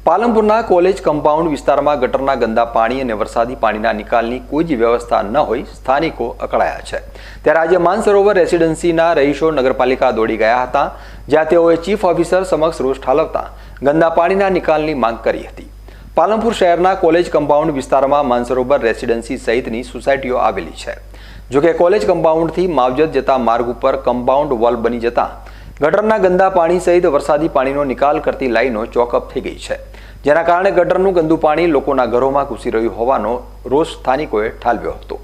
પાલનપુરના college compound વિસ્તારમાં ગટરના ગંદા પાણી અને વરસાદી પાણીના નિકાલની કોઈ જ વ્યવસ્થા ન હોય સ્થાનિકો અકળાયા છે। ત્યારે આજે માનસરોવર રેસિડેન્સીના રહીશો નગરપાલિકા દોડી ગયા હતા, જ્યાં તેઓએ ચીફ ઓફિસર સમક્ષ રોષ ઠાલવતા ગંદા પાણીના નિકાલની માંગ કરી હતી। પાલનપુર શહેરના કોલેજ કમ્પાઉન્ડ વિસ્તારમાં માનસરોવર રેસિડેન્સી સહિતની સોસાયટીઓ આવેલી છે। જોકે કોલેજ કમ્પાઉન્ડથી માવજત જતા માર્ગ ઉપર કમ્પાઉન્ડ વોલ બની જતા ગટરના ગંદા પાણી સહિત વરસાદી પાણીનો નિકાલ કરતી લાઈનો ચોકઅપ થઈ ગઈ છે, જેના કારણે ગટરનું ગંદુ પાણી લોકોના ઘરોમાં ઘૂસી રહ્યું હોવાનો રોષ સ્થાનિકોએ ઠાલવ્યો હતો।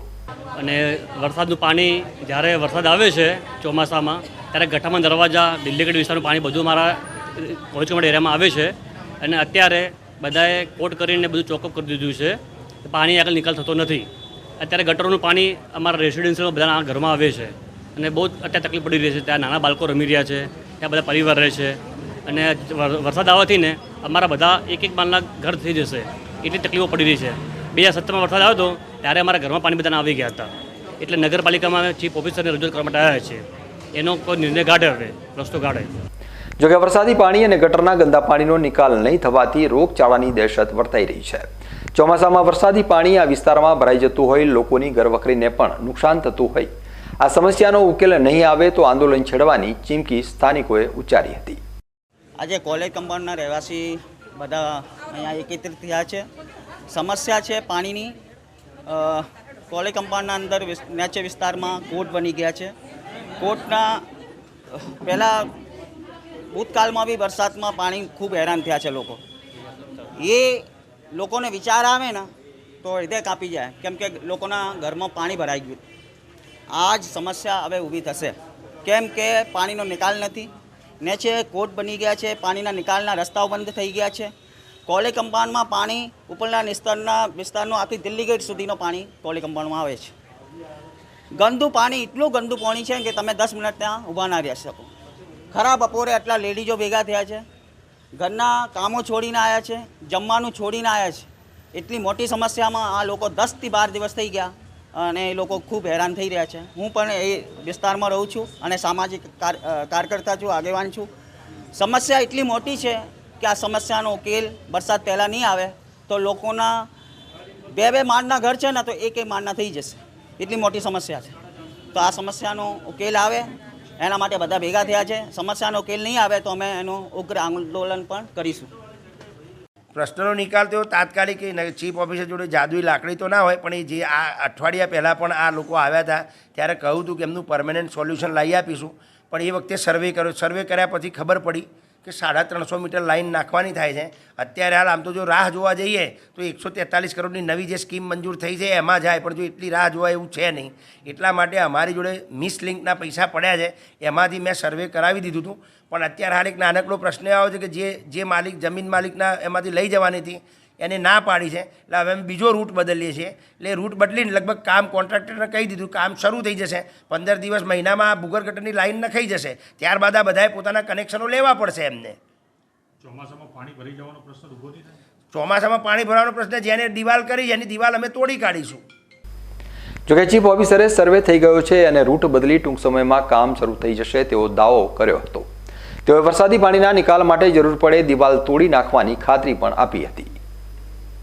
અને વરસાદનું પાણી જ્યારે વરસાદ આવે છે ચોમાસામાં, ત્યારે ગઠ્ઠામાં દરવાજા, દિલ્હીગઢ વિસ્તારનું પાણી બધું મારા કોલેજ કમ્પાઉન્ડ એરિયામાં આવે છે। અને અત્યારે બધાએ કોટ કરીને બધું ચોકઅપ કરી દીધું છે, પાણી આગળ નિકાલ થતો નથી। અત્યારે ગટરનું પાણી અમારા રેસિડેન્સીમાં બધાના ઘરમાં આવે છે અને બહુ અત્યારે તકલીફ પડી રહી છે। ત્યાં નાના બાળકો રમી રહ્યા છે, ત્યાં બધા પરિવાર રહે છે અને વરસાદ આવવાથી ને અમારા બધા એક માળના ઘર થઈ જશે એટલી તકલીફો પડી રહી છે। 2017માં વરસાદ આવ્યો હતો ત્યારે અમારા ઘરમાં પાણી બધાના આવી ગયા હતા, એટલે નગરપાલિકામાં ચીફ ઓફિસરને રજૂઆત કરવા માટે આવ્યા છે, એનો કોઈ નિર્ણય કાઢે, હવે રસ્તો કાઢે। જોકે વરસાદી પાણી અને ગટરના ગંદા પાણીનો નિકાલ નહીં થવાથી રોગચાળાની દહેશત વર્તાઈ રહી છે। ચોમાસામાં વરસાદી પાણી આ વિસ્તારમાં ભરાઈ જતું હોય, લોકોની ઘરવખરીને પણ નુકસાન થતું હોય, આ સમસ્યાનો ઉકેલ નહીં આવે તો આંદોલન છેડવાની ચીમકી સ્થાનિકોએ ઉચ્ચારી હતી। આજે કોલેજ કમ્પાઉન્ડના રહેવાસી બધા અહીંયા એકત્રિત થયા છે। સમસ્યા છે પાણીની। કોલેજ કમ્પાઉન્ડના અંદર નીચે વિસ્તારમાં કોટ બની ગયા છે। કોટના પહેલાં ભૂતકાળમાં બી વરસાદમાં પાણી ખૂબ હેરાન થયા છે લોકો। એ લોકોને વિચાર આવે ને તો હૃદય કાપી જાય, કેમ કે લોકોના ઘરમાં પાણી ભરાઈ ગયું। આ જ સમસ્યા હવે ઊભી થશે, કેમ કે પાણીનો નિકાલ નથી। નીચે કોટ બની ગયા છે, પાણીના નિકાલના રસ્તાઓ બંધ થઈ ગયા છે। કોલેજ કમ્પાઉન્ડમાં પાણી ઉપરના વિસ્તારનો આખી દિલ્હી ગેટ સુધીનો પાણી કોલેજ કમ્પાઉન્ડમાં આવે છે। ગંદુ પાણી, એટલું ગંદુ પાણી છે કે તમે 10 મિનિટ ત્યાં ઊભા ના રહી શકો। ખરા બપોરે આટલા લેડીઝો ભેગા થયા છે, ઘરના કામો છોડીને આવ્યા છે, જમવાનું છોડીને આવ્યા છે। એટલી મોટી સમસ્યામાં આ લોકો 10 થી 12 દિવસ થઈ ગયા અને એ લોકો ખૂબ હેરાન થઈ રહ્યા છે। હું પણ એ વિસ્તારમાં રહું છું અને સામાજિક કાર્યકર્તા છું, આગેવાન છું। સમસ્યા એટલી મોટી છે કે આ સમસ્યાનો ઉકેલ વરસાદ પહેલાં નહીં આવે તો લોકોના 2 માળના ઘર છે ને તો 1 માળના થઈ જશે, એટલી મોટી સમસ્યા છે। તો આ સમસ્યાનો ઉકેલ આવે એના માટે બધા ભેગા થયા છે। સમસ્યાનો ઉકેલ નહીં આવે તો અમે એનું ઉગ્ર આંદોલન પણ કરીશું। પ્રશ્નનો નિકાલ તો તાત્કાલિક ચીફ ઓફિસર જોડે જાદુઈ લાકડી તો ના હોય, પણ એ જે આ અઠવાડિયા પહેલાં પણ આ લોકો આવ્યા હતા ત્યારે કહ્યું હતું કે એમનું પરમેનન્ટ સોલ્યુશન લાવી આપીશું, પણ એ વખતે સર્વે કર્યો। સર્વે કર્યા પછી ખબર પડી કે 350 મીટર લાઈન નાખવાની થાય છે। અત્યારે હાલ આમ તો જો રાહ જોવા જઈએ તો 143 કરોડની નવી જે સ્કીમ મંજૂર થઈ છે એમાં જાય, પણ જો એટલી રાહ જોવા એવું છે નહીં। એટલા માટે અમારી જોડે મિસ લિંકના પૈસા પડ્યા છે, એમાંથી મેં સર્વે કરાવી દીધું હતું। પણ અત્યારે હાલ એક નાનકડો પ્રશ્ન આવ્યો છે કે જે માલિક જમીન માલિકના એમાંથી લઈ જવાની હતી એને ના પાડી છે, એટલે હવે અમે બીજો રૂટ બદલીએ છીએ। એટલે રૂટ બદલીને લગભગ કામ કોન્ટ્રાક્ટરને કહી દીધું, કામ શરૂ થઈ જશે। 15 દિવસ મહિનામાં ભૂગર્ભ ગટરની લાઈન નખાઈ જશે, ત્યારબાદ આ બધાએ પોતાના કનેક્શનો લેવા પડશે એમને। ચોમાસામાં પાણી ભરી જવાનો પ્રશ્ન ઊભો નહીં થાય? ચોમાસામાં પાણી ભરવાનો પ્રશ્ન જેને દિવાલ કરી એની દિવાલ અમે તોડી કાઢીશું। જોકે ચીફ ઓફિસરે સર્વે થઈ ગયો છે અને રૂટ બદલી ટૂંક સમયમાં કામ શરૂ થઈ જશે તેવો દાવો કર્યો હતો। તેઓએ વરસાદી પાણીના નિકાલ માટે જરૂર પડે દિવાલ તોડી નાખવાની ખાતરી પણ આપી હતી।